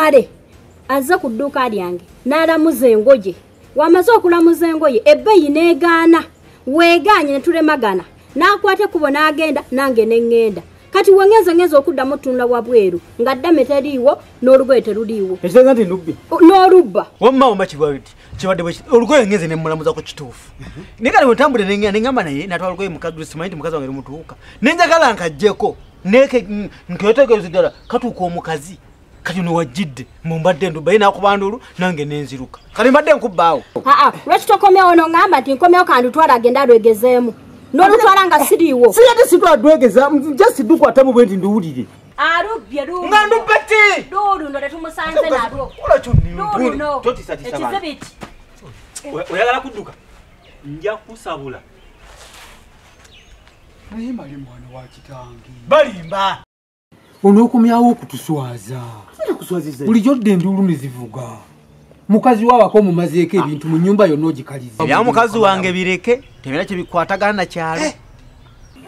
Mare azza ku dduuka lyange n'alamuza engoye wamaze okulamuza engoye ebbeeyi n'egaana weegaanye ne tulemagana n'akwata kubo n'agenda nange ne ŋŋenda kati wengeza okuddamu tunula wabweru nga ddame teriiwo n'olugoye teruliiwo ekitenga nti ndubbi n'olubba wamma omakibwa biti kibadde bwe olugoye ngeze ne mulamuza ku kituufu naye kale wentambule neŋŋamba naye natwala olugoye mukazi simanyi nti mukazi wange limutuuka nenjagala nkajjeko neeke nketegeeza ddala katuuka omukazi kati wajjidde mumbadde nduba ina kubandulu nange nenziruka kati mbadde nkubbaawo lwaki tokomyewo nongamba nti nkomyewo kandutwala agenda alwegezeemu n'olutwala nga siriiwo siyate sitwadwegeza just dukwatamu bwe nti nduwulire alubbye nga ndubbeti luno tetumusanze nalwo luno ekizibiti oyagala kudduka nja kusabula naye mali mwana wa kitange balimba onookomyawo okutuswaza bulijjo dde enduulu ne zivuga mukazi waawako mumazeeko ebintu mu nnyumba yonna ogikaliza ebya mukazi wange bireke tebera kye bikwatagana na kyalo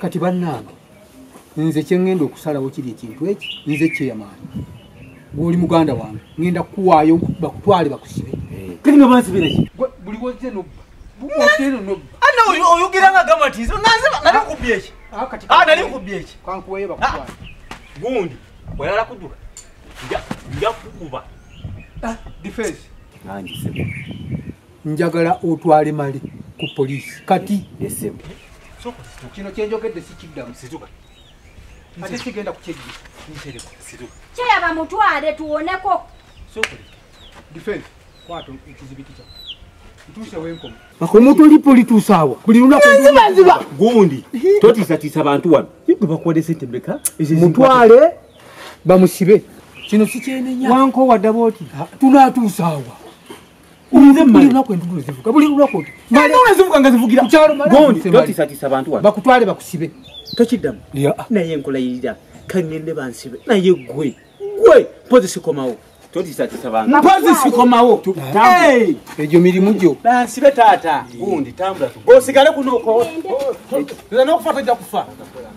kati bannange nze kye ŋŋenda okusalawo kiri ekintu eki nze kyeyamaani bw'oli muganda wange ŋŋenda kukuwaayo bakutwale bakusibe kati nga bansibireki buli wozze nobba bumoteeno nobba ana oyogera gamba nti nali nkubbi eki nali nkubbi eki kankuweyo bakutwale gundi oyagala kudduka nja kukuba defense njagala otwale mali ku poliisi kati kino kyenjogedde sikiddamu ate kigenda kukyejjisa kyeyaba mutwale tuwoneko defense kwato ekizibiti kya ntuuse wenkoma omuntu olipo lituusaawa buli lunaku gundi totiisatiisa bantu wano bakuwadde sente mmeka mutwale bamusibe kino sikyenenya wanko wadda booti tunaatuusaawa buli lunaku entudulo zivuga buli lunaku zivuga nga zivugira gundi totiisatiisa bantu wano bakutwale bakusibe tokiddamu naye nkolayirira kaŋŋende bansibe naye gwe mpozi sikomawo mpozi sikomawo egyo mirimu gyo bansibe taata gundi tambula osigale kunooko n'okufa tojja kufa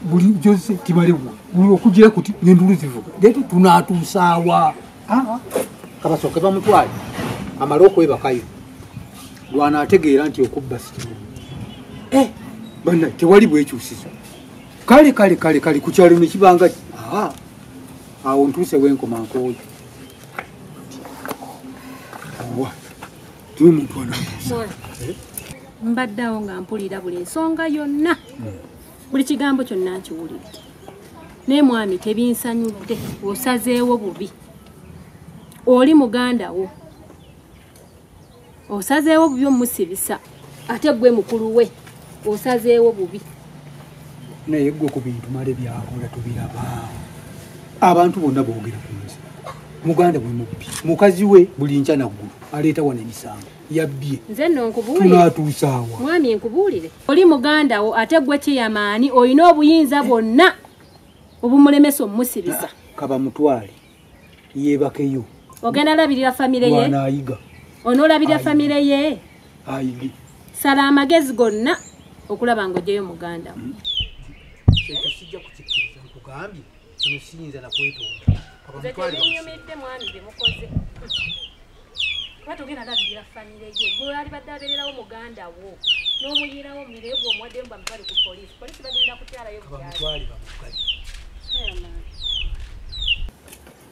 buli gyose tibalewo buli okugira kuti n'endulu zivuga leero tunaatuusaawa kabasooke bamutwale amale okwebakayo lwanaategeera nti okubba sikirungi banna tewali bwekyusizo kale ku kyalo ne kibanga awo ntuuse wenkoma nkooyo tuli omuntu anaatuusa mbaddeawo nga mpulira buli ensonga yonna buli kigambo kyonna nkiwulidde naye mwami tebinsanyudde osazeewo bubi oli muganda wo osazeewo bubi omusibisa ate gwe mukulu we osazeewo bubi naye gwe ku bintu male byakola tubiraba abantu bonna boogera ku nze muganda bwe mubbi mukazi we buli nkya naggulu aleeta wana emisango yabbye nze nno nkubuulire tunaatuusaawa mwami nkubuulire oli muganda wo ate gwe kyeyamaani olina obuyinza bwonna obumulemesa omusibisa kaba mutwale yeebakeyo ogenda labirira famire ye wanaayiga onoolabira famire ye ayi sala amagezi gonna okulaba ng'oggyeyo muganda ekyo sijja kukikkiriza nkugambye kino siyinza nakwetonda tebinyumidde mwami bye mukoze kuba togenda labirira famire ye gwe ali badde abeererawo muganda wo n'omuyirawo mumireegwe omuwaddemu bamutwale ku poliisi bagenda kutyalayo bamutwale bamugale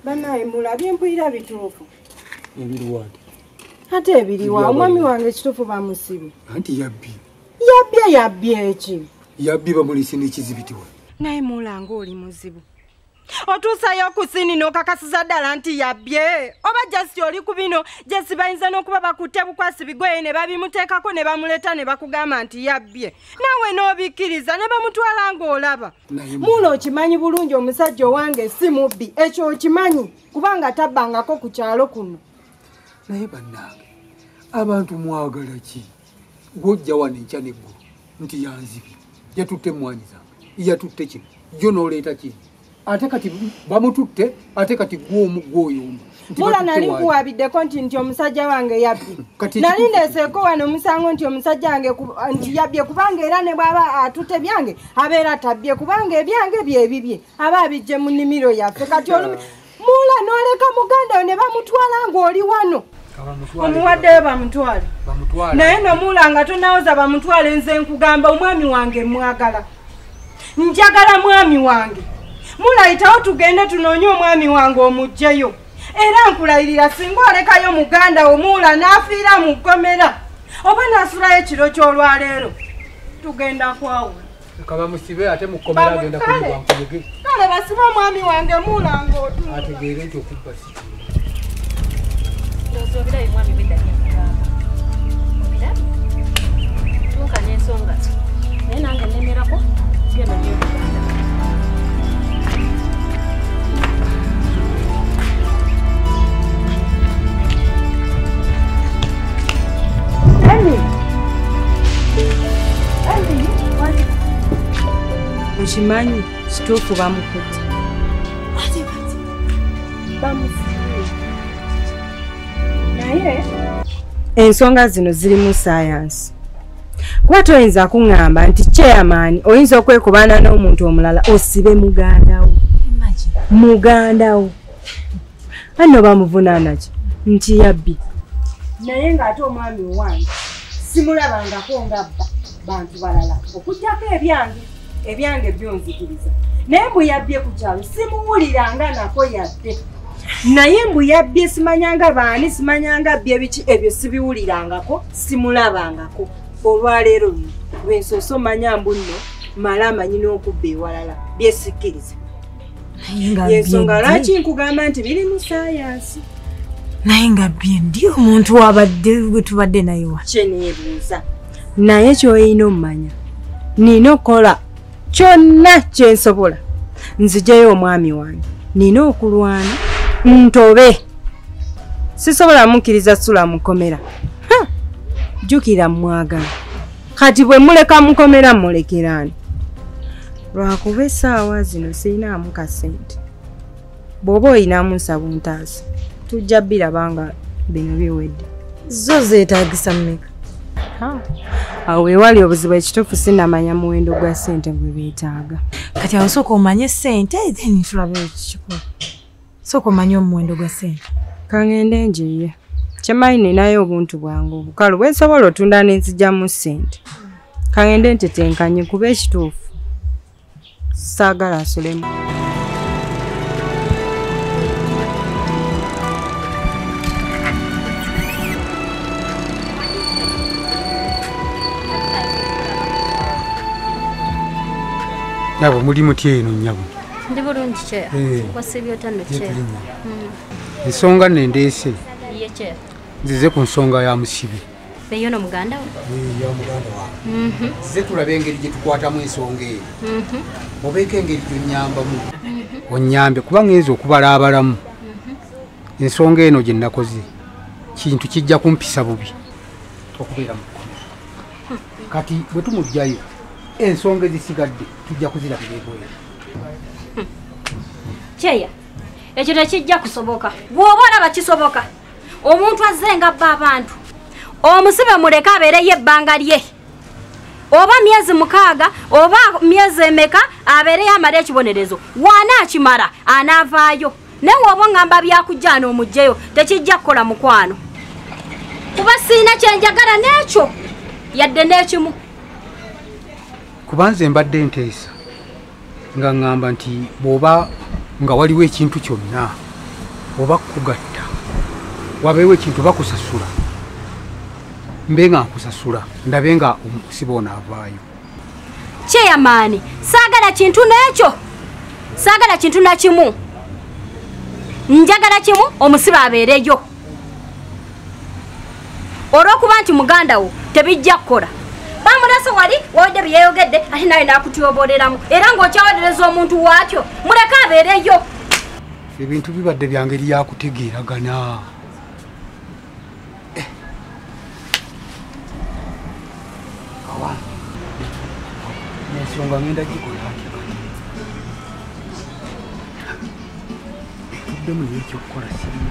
banaye mulabye mpulira bituufu ebiriwaati ate ebiriwa omwami wange ekituufu bamusibe anti yabbye eki yabbye bamulise n'ekizibitiwa naye mulanga oli muzibu otuusayo ku sini n'okakasiza ddala nti yabbye oba jasi oli ku bino jesi bayinza n'okuba bakutte bukwasi bigoye ne babimuteekako ne bamuleeta ne bakugamba nti yabbye naawe n'obikkiriza ne bamutwala ng'olaba mula okimanyi bulungi omusajja owange si mubbi ekyo okimanyi kubanga tabbangako ku kyalo kuno naye bannange abantu mwagala ki gwojja wano enkya neggulu nti yanzibye yatutte emmwanyi zange yatutte kino jo n'oleeta kino ate kati bamututte ate kati gw'omugwo oyomba mula nali nkuwabiddeko nti omusajja wange yabbye nali ndeeseeko wano omusango nti omusajja wange nti yabbye kubanga era ne bw'aba atutte byange abeera tabbye kubanga ebyange byebibye aba abijje mu nnimiro yaffe kati mula n'oleka muganda we ne bamutwala ng'oli wano omuwaddeyo bamutwale naye nomula nga tonawoza bamutwale nze nkugamba omwami wange mwagala njagala mwami wange mulayitawo tugende tunoonye omwami wange omuggyeyo era nkulayirira singa olekayo muganda wo muula n'afiira mu gomera oba n'asulayo ekiro ky'olwaleero tugenda kwawula kabamusibe ate mukomera agenda kulibankuyege kale basibe omwami wange muula ng'otuategeere nti okubba si obirabe mwami beddalyakugamba obirabe tuuka n'ensonga zo naye nange nemerako genda nyobuganda okimanyi kituufu bamukutte naye ensonga zino zirimu sayansi kuba toyinza kuŋŋamba nti chairman oyinza okwekubaana n'omuntu omulala osibe mugandawo anno bamuvunaanaki nti yabbi naye ng'ate omwami owange simulabangako ngabba bantu balala okujjako ebyange byonzikiriza naye mbu yabbye ku kyalo simuwuliranga nako yadde naye mbu yabbye simanyanga baani simanyanga bye biki ebyo sibiwulirangako simulabangako olwaleero luno lwensoso manya mbu nno mala amanyi n'okubba ewalala byesikkiriza yensonga lwaki nkugamba nti biri mu sayansi naye nga bye ndi omuntu wabadde gwe tubadde naye wa kyeneebuuza naye ky'olina omumanya nina okukola kyonna kyensobola nzijeyo omwami wange nina okulwana ntobe sisobola mukkiriza sula mukomera jjukira mwagala kati bwe muleka mukomera mulekeraani lwakuba essaawa zino sirinamu kasente bw'oba oyinamu nsabuntaasa tujja birabanga bino biwedde zo zeetagisa mmeka awo ewali obuzibu ekituufu sinamanya muwendo gwa ssente gwe beetaaga kati awo sooka omanye ssente then tulabe ekikikola sooka omanye omuwendo gwa ssente kaŋŋende njiye kyemayi ninayo obuntu bwange obukalu bwensobola otunda nenzijjamu ssente kaŋŋende ntetenkanye kuba ekituufu saagala asulemu Nyabo muli mutya eno nyabo? Ndi bulungi kye. Wasibye otano kye. Ensonga nendeese. Ye kye. Nzize ku nsonga ya musibi. Beyo no muganda wo? Ya muganda wa. Nzize tulabe engeri gye tukwatamu ensonga eyo. Obeeko engeri gy'onnyambamu. Onnyambe kuba ngenza okubala abalamu. Ensonga eno gye nakoze kintu kijja kumpisa bubi okubeera mu kati bwe tumugjayo ensonga ezisigadde tujja kuzirabira ebweru. Kyeya ekyo tekijja kusoboka bw'oba olaba kisoboka omuntu azenga bba abantu omusibe muleke abeereyo ebbanga lye oba myezi 6 oba myezi emeka abeereyo amala ekibonerezo wanaakimala anaavaayo naye woba ngamba byakujjaana omugjeyo tekijja kukola mukwano kuba siina kyenjagala n'ekyo yadde n'ekimu kubanze mbadde nteesa nga ŋŋamba nti bw'oba nga waliwo ekintu kyonna oba kugatta wabeewo ekintu bakusasula mbe nga nkusasula ndabe nga omusibe ono avaayo kyeyamaani saagala kintu n'ekyo saagala kintu na kimu njagala kimu omusibe abeereyo olw'okuba nti muganda wo tebijja kukola bamulese wali wawedde byeyogedde ate nawe naakutyobooleramu era ng'okyawolereza omuntu waatyo muleke abeereyo ebintu bibadde bya ngeri yakutegeeragana ensonga ngenda gikola tuddemu naye ekyokukola sirimu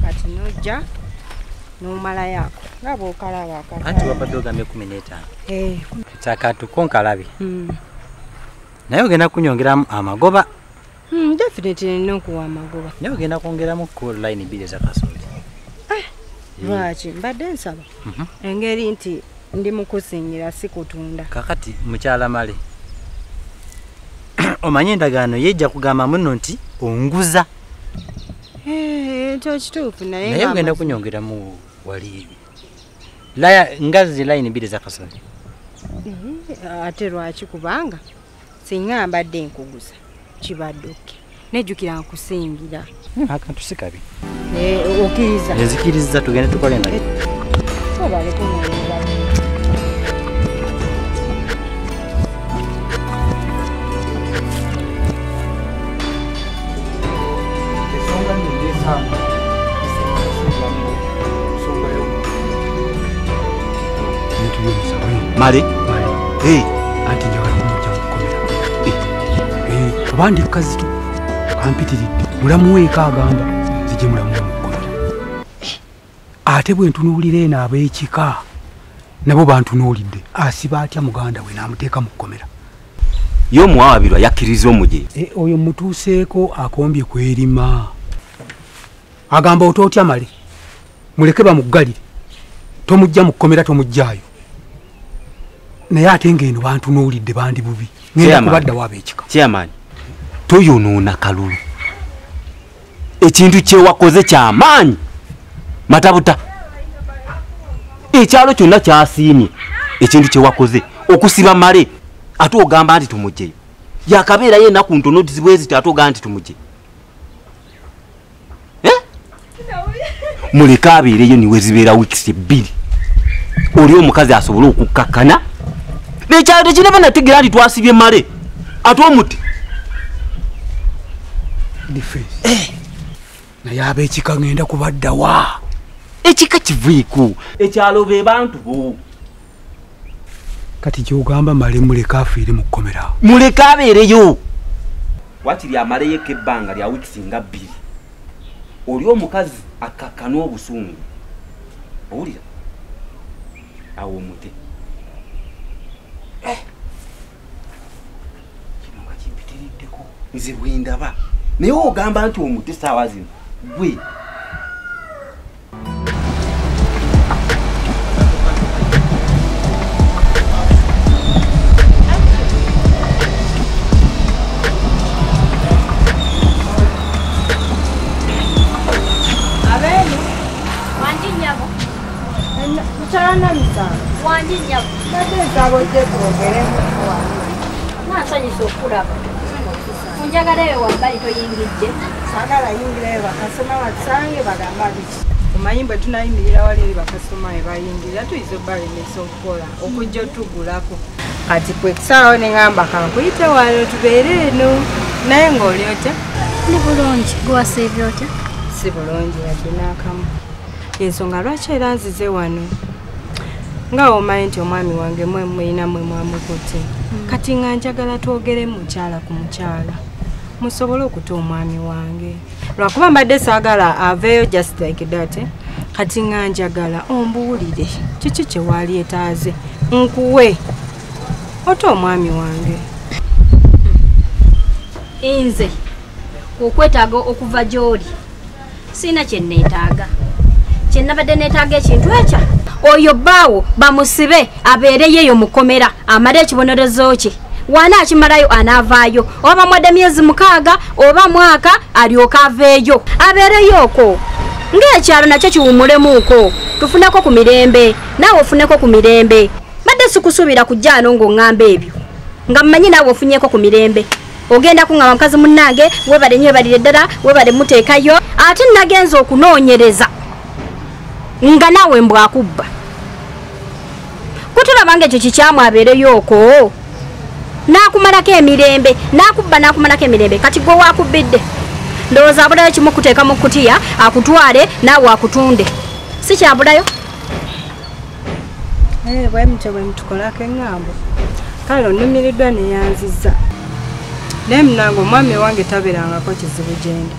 kati nojja n'omala yako nga bw'okalaba anti wabadde ogambye 15 kyakatu konkalabi naye ogenda kunyongeramu amagoba definitely nina okuwa amagoba naye ogenda kwongeramu ku line 2 ezakasooli lwaki mbadde nsaba engeri nti ndi mukusingira si kutunda kakati mukyala male omanye endagaano yejja kugamba muno nti onguza ekyo kituufu naye ogenda kunyongeramu wali laya ngazi line 2 ezakasooli ate lwaki kubanga singa mbadde nkuguza kibadde oke nejjukira nkusingira akantu si kabi okkiriza ezikiriza tugende tukole naye obaleko noyera male anti njagala kumujja mukomera kuba ndi kazito kampitiridde mulamu weeka agamba zijje mulamu wemukomera ate bwe ntunuulira eno ab'ekika nabo bantunuulidde asiba atya muganda we n'amuteeka mu kkomera ye omuwawabirwa yakkiriza omuje oyo mutuuseeko akombye kwerima agamba otootya male muleke bamuggalire tomujja mu kkomera tomujjaayo naye ate ng'eno bantunuulidde bandi bubi ngenda kubaddawo ab'ekika chairman toyonoona kalulu ekintu kyewakoze kyamaanyi matabuta ekyalo kyonna kyasiimye ekintu kyewakoze okusiba male ate ogamba nti tumugjeyo yakabeerayo ennaku ntono tizibweziti ate ogamba nti tumugje muleke abeereyo niwe zibeera wiikisi 2 oli omukazi asobole okukkakkana nekyalo tekinaba nategeera nti twasibye male ate omuti naye ab'ekika ngenda kubaddawa ekika kiviiku ekyalo be bantu bo kati kyogamba male muleke afiire mu kkomera muleke abeereyo wakiri amaleyeko ebbanga lya wiikisi nga 2 oli omukazi akakkana obusungu owulira awo omuti kino nga kimpitiriddeko nze bwendaba naye ogamba nti omuti saawa zino gwe nasanyusa okulaba. Njagalayo wabbali toyingidde. Saagala yingirayo bakasoma batusange bagamba biki. Omanyi bwe tunayimirira wali eri bakasoma we bayingirira tuyinza obbalemesa okukola okujja otugulako. Kati kwe kusaawo ne ŋŋamba kankuyite wano tubeere eno naye ng'oli otya? Ni bulungi gwasiibye otya? Si bulungi yadde n'akamu. Ensonga lwaki era nzize wano nga omanyi nti omwami wange mwe mulina mwe mwamukutte kati nga njagala twogere mukyala ku mukyala musobole okuta omwami wange lwakuba mbadde saagala aveeyo just like that kati nga njagala ombuulire kiki kye waali etaaze nkuwe ota omwami wange. Nze okwetaaga okuva gy'oli sina kye neetaaga. Kye nabadde neetaaga ekintu ekyo oyo bbaawo bamusibe abeereyo eyo mukomera amale ekibonerezo kye waana akimalayo anaavaayo oba mwedde myezi 6 oba mwaka alyoka aveeyo abeereyo okwo ng'ekyalo nakyo kiwumulemuuko tufuneko ku mirembe naawe ofuneko ku mirembe badde sikusuubira kujja ano ng'oŋŋamba ebyo nga mmanyi naawe ofunyeko ku mirembe ogenda kuŋŋamba mukazi munnange webale nnyo webalire ddala webale muteekayo ate nagenza okunoonyereza nga naawe mbwakubba kutulaba ng'ekyo kikyamu abeereyo okwo n'akumalako emirembe n'akumalako emirembe kati gwe waakubbidde ndowooza abulayo kimu kuteeka mu kutiya akutwale naawe akutunde si kyabulayo bwe mutyo bwe mutukolako eŋŋambo kale onnumiriddwa neyanziza naye munange omwami wange tabeerangako kizibu gyendi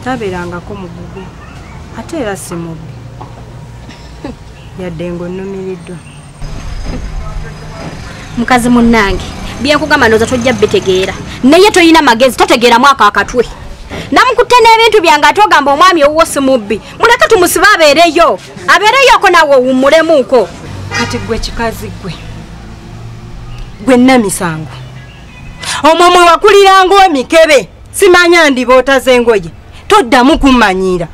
tabeerangako mugugu ate era si mubbi yadde ng'onnumiriddwa. Mukazi munnange byenkugamba ndowooza tojja bitegeera naye toyina magezi totegeera mwaka akatwe namukutte n'ebintu byange ate ogamba omwami owuwo si mubbi muleke tumusibe abeereyoko naawe owummulemuuko. Kati gwe kikazi gwe namisango omwo mwe wakuliranga omikebe simanya ndiboota z'engoye toddamu kummanyiira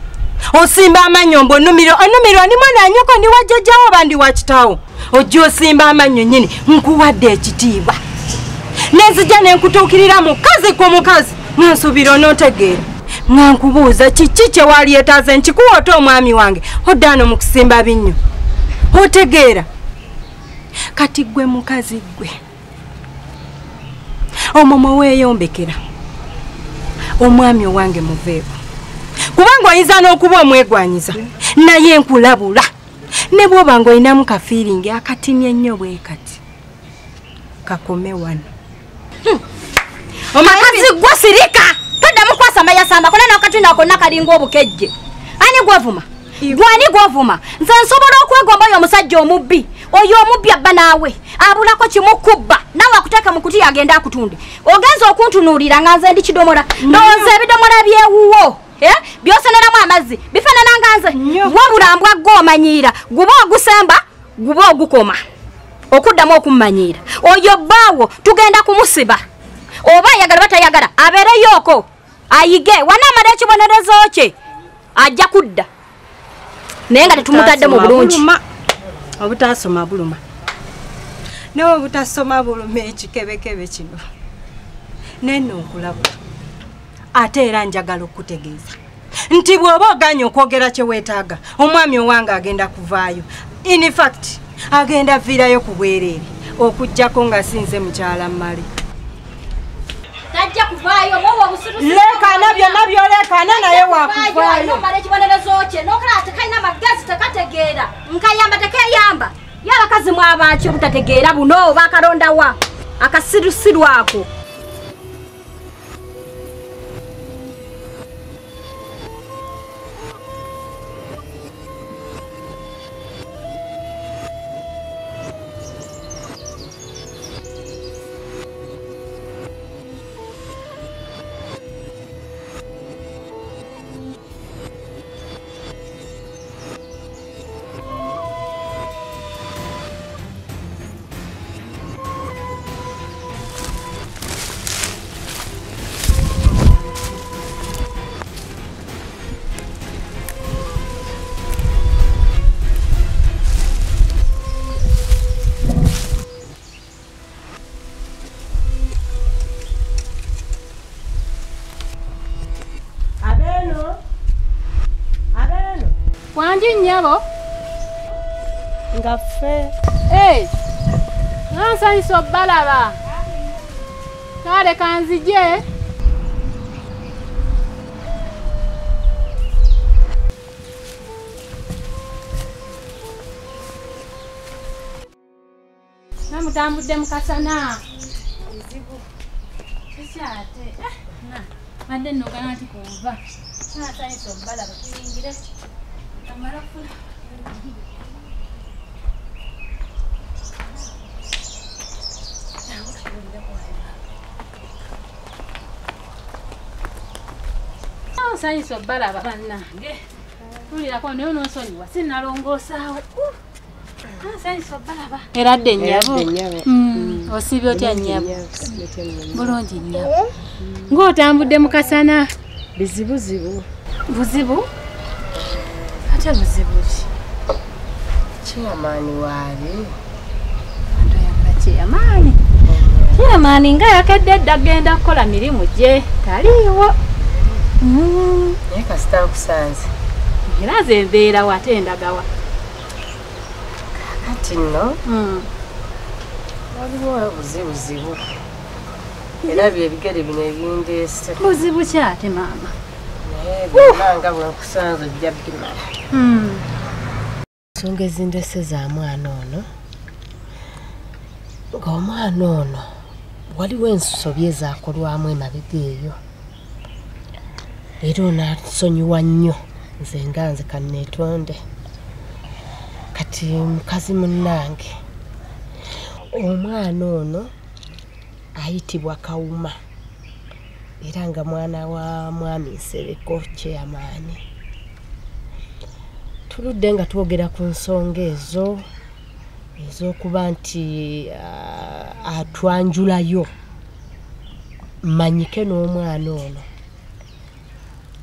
osimba amannyo mbu onnumirwa ni mwana nyoko ndi wa jjajjawo oba ndi wa kitaawo ojja osimba amannyo nnyini nkuwadde ekitiibwa nenzija ne nkutuukirira mukazi ku mukazi nsuubira onootegeera nga nkubuuza kiki kye waali etaaze nkikuwa ota omwami wange oddaano mu kusimba binnyo otegeera kati gwe mukazi gwe omwo mwe weeyombekera omwami owange muveeku kubanga oyinza n'okuba omwegwanyiza naye nkulabula ne bw'oba ng'olinamu kafiiringi akatimye ennyo bwe kati kakome wano. Omakazi gwe sirika toddamu kwasambayasamba kona n'akatina konna kalinga obukejje ani gwevuma gwani gwovuma nze nsobola okwegomba oyo omusajja omubbi oyo omubbi abba naawe abulako kimu kubba naawe akuteeka mu kuti agenda akutunde ogenza okuntunuulira nga nze ndi kidomola ndowooza ebidomola byewuwo byosoneramu amazzi bifaanana nga nze wabula mbwagge omanyiira guba ogusemba guba ogukoma okuddamu okummanyiira oyo bbaawo tugenda kumusiba oba ayagala batayagala abeereyooko ayige wanaamala ekibonerezo kye ajja kudda naye nga tetumutadde mu bulungi obutasoma buluma nawe obutasoma buluma ekikebekebe kino neno nkulabula ate era njagala okutegeeza nti bw'oba oganya okwogera kye weetaaga omwami owange agenda kuvaayo in fact agenda viirayo ku bwereere okuggyako nga sinze mukyala mmale tajja kuvaayo mwowa obusirusi leekaana byonna by'oleekaana naye wakuvaayo nomala ekibonerezo kye n'okalaba tekalina magezi tekategeera nkayamba tekeyamba ye abakazi mwabaki obutategeera buno baakalondawa akasirusiru ako. Bulungi nnyabo. Nga ffe. Nansanyisa obbalaba. Kale kanzije. Namutambudde mukasana. Kikyate. Badde nnogana nti kuva. Nansanyisa obbalaba tuyingire. Amala kufuna. Nansanyisa obbalaba bannange. Tulirako naye n'onsonyiwa sinnalongoosaawe. Nansanyisa obbalaba. Era dde nnyabo. Osibye otya nnyabo? Bulungi nnyabo. Ng'otambudde mu kasana. Bizibuzibu. Buzibu? Ate buzibu ki? Chairman waali. Ntoyagala chairman. Chairman nga yakedde edda agenda kukola mirimu gye. Taliiwo. Naye kasita nkusanze. Era ze mbeera wate endagawa. Kati nno. Waliwo buzibuzibu. Era byebigere bino ebindeese. Buzibu ki ate maama? Naye bwanga bwenkusanze ojja bimala. Ensonga ezindeese za mwana ono. Ng'omwana ono waliwo ensobi ezaakolwamu emabega eyo. Era onaasonyiwa nnyo nze nga nze kanneetonde. Kati mukazi munnange omwana ono ayitibwa Kawuma era nga mwana wa mwami Nsereko chairman. Tuludde nga twogera ku nsonga ezo ez'okuba nti atwanjulayo mmanyike n'omwana ono.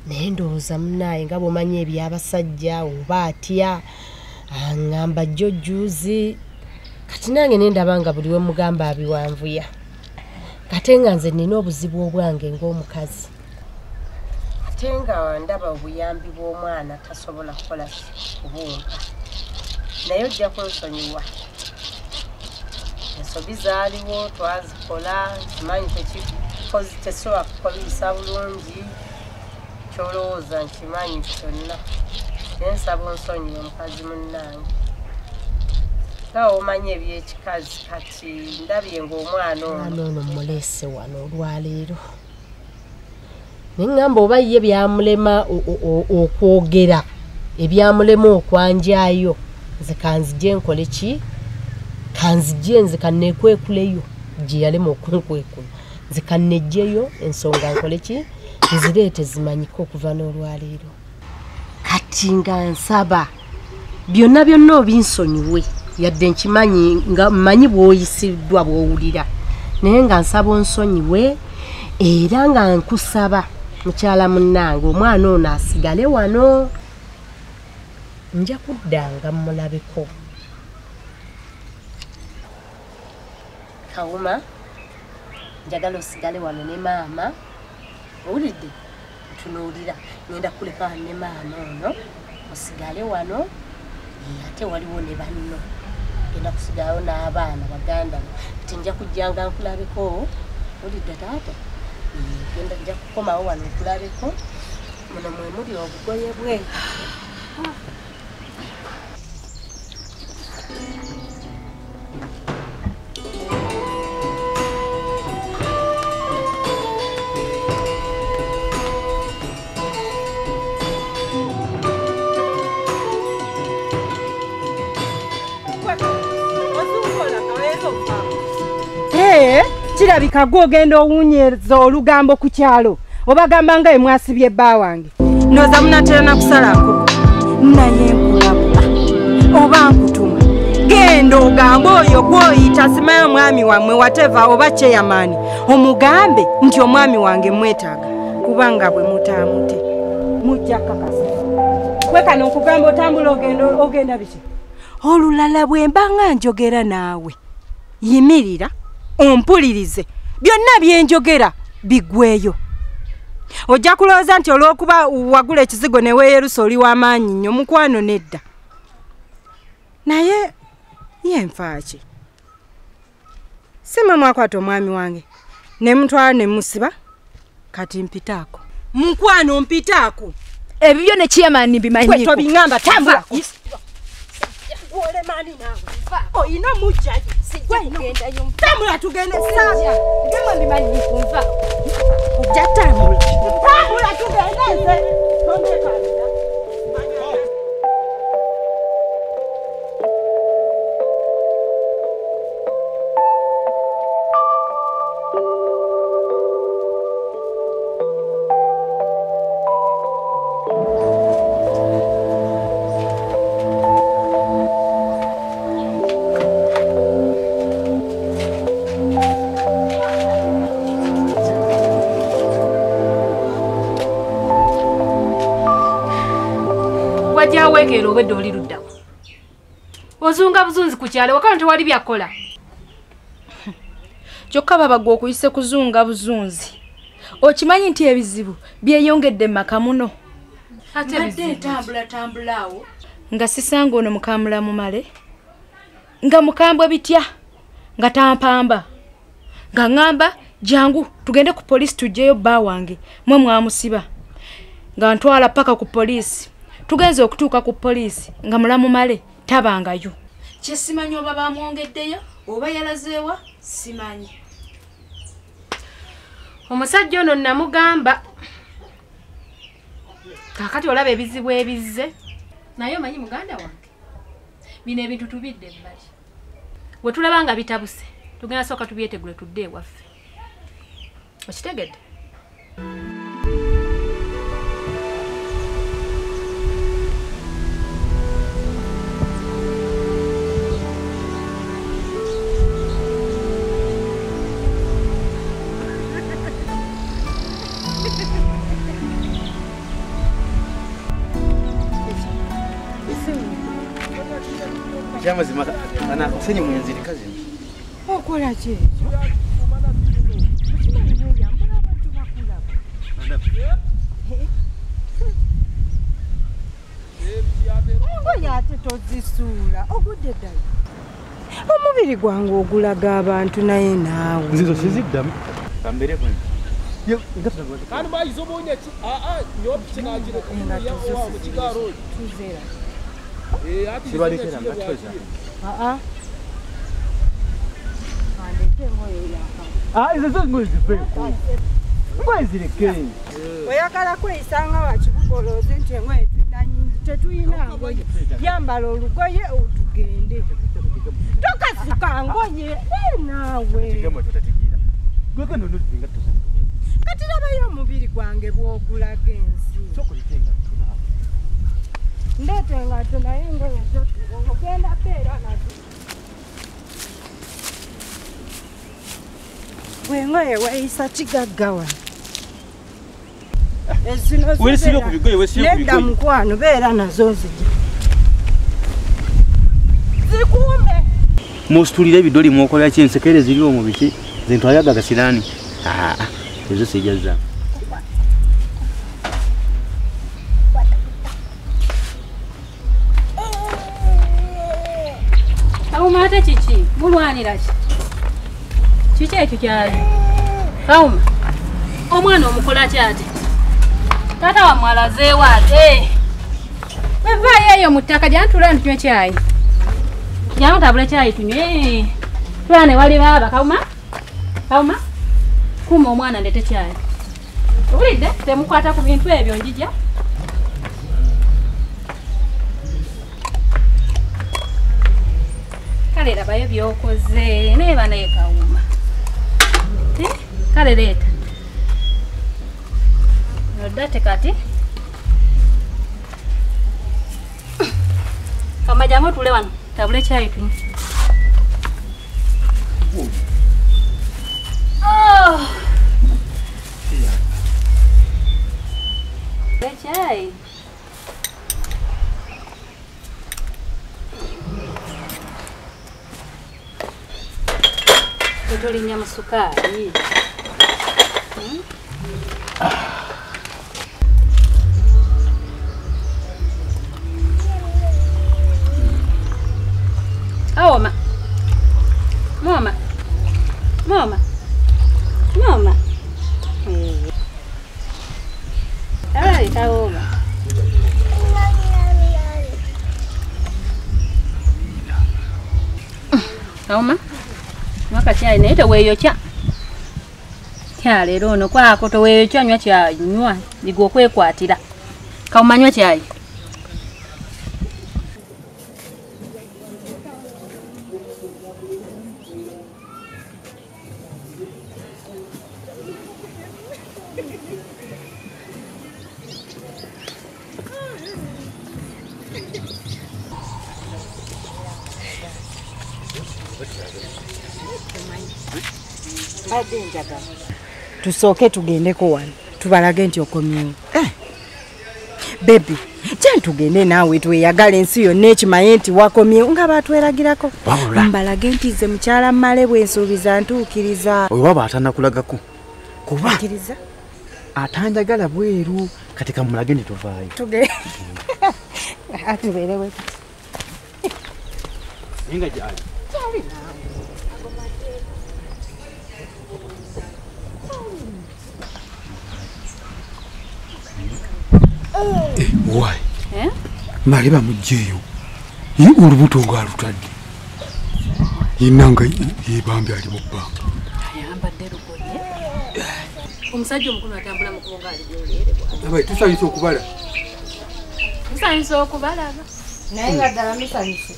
Naye ndowooza munnaye nga bw'omanyi eby'abasajja oba atya aŋŋamba jjo juuzi. Kati nange nendaba nga buli we mugamba abiwanvuya. Kate nga nze nina obuzibu obwange ng'omukazi. Ate nga ndaba obuyambi bw'omwana tasobola kukola kubunka. Naye ojja kunsonyiwa. Ensobi zaaliwo twazikola kimanyi tekisobola kukolisa bulungi. Kyolowooza nkimanyi kyonna. Naye nsaba onsonyiwe mukazi munnange. Nga omanyi eby'ekikazi kati ndabye ng'omwana ono mmuleese wano olwaleero. Naye ŋŋamba oba ye byamulema okwogera ebyamulema okwanjayo nze kanzije nkole ki? Kanzije nze kanneekwekuleyo gye yalema okunkwekula. Nze kannejjeyo ensonga nkole ki? Nzireete zimanyike okuva n'olwaleero. Kati nga nsaba byonna byonna obinsonyiwe yadde nkimanyi nga mmanyi bw'oyisiddwa bw'owulira. Naye nga nsaba onsonyiwe era nga nkusaba mukyala munnange omwana ono asigale wano. Nja kuddanga mmulabeko. Kawuma njagala osigale wano ne maama. Owulidde? Tunuulira ngenda kuleka ne maama ono osigale wano. Ate waliwo ne banno genda kusigalawo n'abaana baganda kati nja kujjanga nkulabeko. Owulidde taata? Genda nja kukomawo wano nkulabeko. Muno mwe muli obugoye bwe. Kirabika gwogenda owunyeza olugambo ku kyalo obagamba nga emwasibye ebba wange. Ndoza munatera na kusalako. Naye nkulabula oba nkutuma. Genda ogamba oyo gw'oyita simayo mwami wammwe wateva oba chairman. Omugambe nti omwami wange mwetaaga kubanga bwe mutamute. Mujja kakasa. Kwekano okugamba otambula ogenda biki? Olulala bwe mbanga njogera naawe. Yimirira. Ompulirize byonna byenjogera bigweyo. ojja kulowooza nti olw'okuba wagula ekizigo ne weeyerusa oli w'amaanyi nnyo mukwano nedda naye ye nfaaki sima mwakwata omwami wange ne mutwala ne musiba kati mpitaako mukwano mpitaako ebibyo ne kiyamani bimanyiko tobiŋŋamba tambula olemaani naawe oyina mujjayo tambula tugende gema bimanyiko nva ojja tambula tugendeze tondekalira wekero obedde oli luddawo ozunga buzunzi ku kyalo wakati wali byakola kyokka baba gwe okuyise kuzunga buzunzi okimanyi nti ebizibu byeyongedde maka muno ate tambulaawo nga sisanga ono mukamula mumale nga mukambwe bitya nga tampamba nga ŋŋamba jangu tugende ku poliisi tujjeyo bba wange mwe mwamusiba nga ntwala paka ku poliisi tugenze okutuuka ku poliisi nga mulamu male tabangayo kyesimanyi oba bamwongeddeyo oba yalazeewa simanyi omusajja ono namugamba kakati olaba ebizibu ebizze naye omanyi muganda wange bino ebintu tubidde ebbali we tulaba nga bitabuse tugenda sooka tubyetegule tudde ewaffe okitegedde Jamazima ana kusenye mwenzi kazi. Okola ki? Ngoya ate tozisuula ogudde ddala. Omubiri gwange ogulaga abantu naye naawe. Nzizo siziddamu. Kambere bwe. Yo, kandi bayizo bonye ki? Nyo kinagire ya wa mu kigaro. Tuzera. Ati sibalekera ngatweza. Izo zongo zifeko. Ngwezireke. Oyagala kweyisanga wakibugoloze nti engwe tetuyina ngoye. Yambala olugoye otugende. Tokasuka ngoye naawe. Kigamba tutatigira. Gweka ndo tuzinga tuza. Kati labayo omubiri gwange bwogulaga ensi. Sokulitenga tuna. Ndetenga tunaye ngoye zotu ogenda beera nazo. Wengoye weyisa kigaggawa. Wesiyo kubigoye wesiyo kubigoye. Nedda mukwano beera nazo nzija. Zikuume. Mustulire bidoli mwokola kyensekere ziri omu biki zintu ayaga gasirani. Ezo sijaza. Kauma chichi, mulwanira ki? Chichi ekyo kyali. Kauma. Omwana omukola kyate. Tata wa mwalaze wate. Weva yeyo mutaka jantula ntwe chai. Jangu tabule chai tunywe. Twane wali baba Kauma. Kauma. Kuma omwana ndete chai. Ulide temukwata ku bintu ebyo njija. Kale labayo byokoze neba naye Kauma. Kale leta. Nodate kati. Kama jangu tule wano tabule chai tu. Oh. Chai. Tulinya masukari. Kauma. Mwaka chai naita weyocha. Kya lero no kwako to weyocha nywa chai nywa nigo kwekwatira. Kauma nywa chai. Tusooke tugendeko wano tubalage nti okomyewo. Baby, kyan tugende naawe tweyagala ensi yonna ekimaye nti wakomyewo nga batweragirako. Mbalage nti ze mukyala mmale bwensuubiza ntuukiriza. Oyo waba atanakulagako kuba Ntuukiriza? atanjagala bweru kati kamulage ne tuvaayo. Atubeerewe. Ninga gyali. Why? Mali bamugyeyo. Olubuto ng'alutadde. Yenanga yebambi ali mu bbanga. Ayambadde lugoye. Omusajja omukulu atambula mu kubonga ali gyolere bwa. Abaye tusanyuse okubala. Tusanyuse okubalaba. Naye nga ddala musanyuse.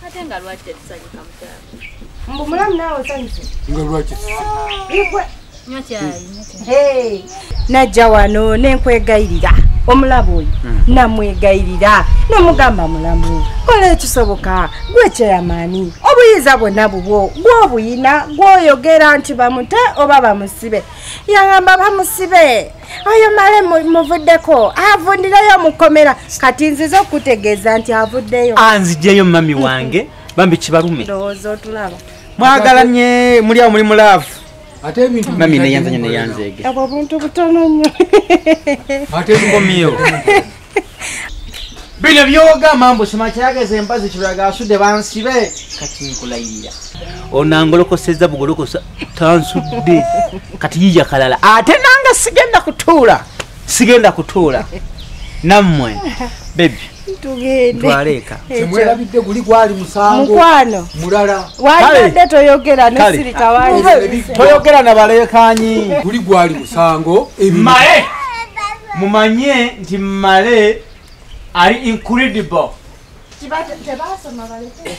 Ate nga lwaki tusanyuka mukyala. Mbu mulamu naawe osanyuse. Nga lwaki? Nywa chai. Najja wano nenkwegayirira omulabu oyo namwegayirira nomugamba mulamu kola ekisoboka gwe kyeyamaani obuyinza bwonna bubwo gw'obuyina gw'oyogera nti bamute oba bamusibe yagamba bamusibe oyo male muvuddeko avundirayo mukomera kati nziza okutegeeza nti avuddeyo Anzijjeyo mami wange bambi kibalume ndowooza otulaba mwagalanye muli awo muli mulaavu Ate ebintu mami neyanzanya neyanzeege abo buntu butono nnyo ate komyewo bino byogamba mbu simakyageza empazi kiraga asudde bansibe kati nkulayirira onangolokosezza bugolokosa tansudde kati yiya kalala ate nanga sigenda kutuula nammwe bebi tugende twaleeka temwerabidde guli gwali musango mukwano mulala wabadde toyogera nesirika wange toyogera na baleekanyi guli gwali musango male mumanye nti male ali incredible tebasoma baleke